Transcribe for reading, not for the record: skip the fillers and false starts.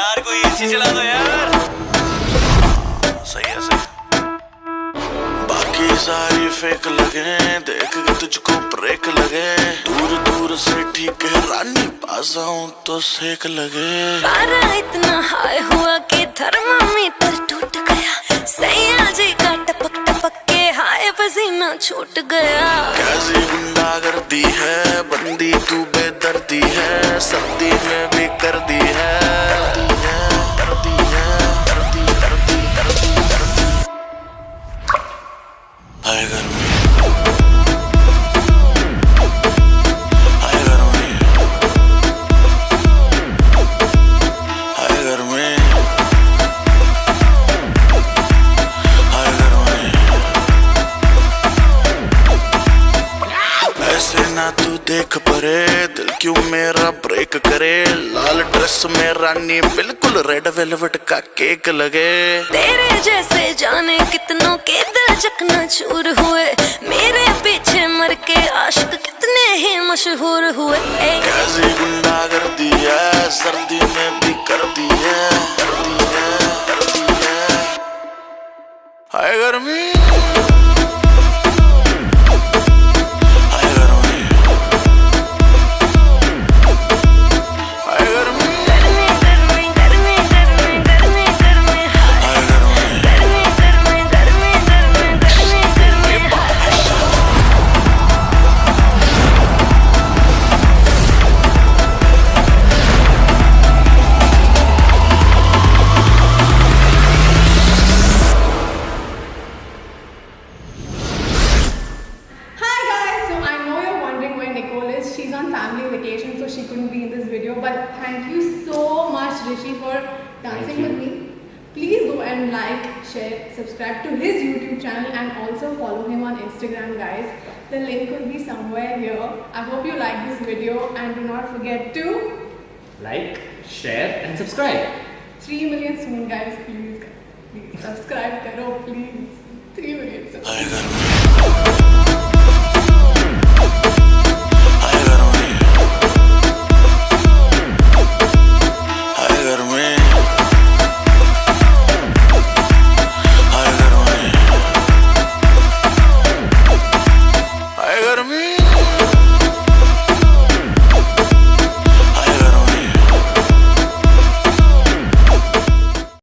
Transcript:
यार कोई एसी चला दो यार। सही है सही। बाकी सारी फेक लगे, देख के तुझको ब्रेक लगे। दूर दूर से ठीक है रानी, पास आऊं तो सेक लगे। पारा इतना हाई हुआ कि थर्मामीटर टूट गया। सैया जी का टपक टपक के हाय पसीना छूट गया। कैसी गुंडागर्दी है, बंदी तू बेदर्दी है। सर्दी में भी कर दी है, करती है, करती करती करती करती। हाय गर्मी, हाय गर्मी, हाय गर्मी, हाय गर्मी। ऐसे ना तू देख परे, दिल क्यों मेरा ब्रेक करे। लाल ड्रेस में रानी बिल्कुल रेड वेलवेट का केक लगे। तेरे जैसे जाने कितनों के दिल चकना चूर हुए। मेरे पीछे मर के आशिक कितने ही मशहूर हुए। कैसी गुंडागर्दी है, सर्दी में भी करती है, करती है, करती है। हाय गर्मी, हाय गर्मी, हाय गर्मी, गर्मी गर्मी गर्मी गर्मी गर्मी गर्मी हाय गर्मी। गर्मी गर्मी गर्मी गर्मी गर्मी गर्मी। Hi guys, so I know you're wondering where Nicole is. She's on family vacation, so she couldn't be in this video. But thank you so much, Rishi, for dancing with me. Please go and like, share, subscribe to his YouTube channel and also follow him on Instagram, guys. The link will be somewhere here. I hope you like this video and do not forget to Like, share and subscribe. 3 million soon, guys. Please subscribe, karo, please. 3 million soon. हाय गर्मी।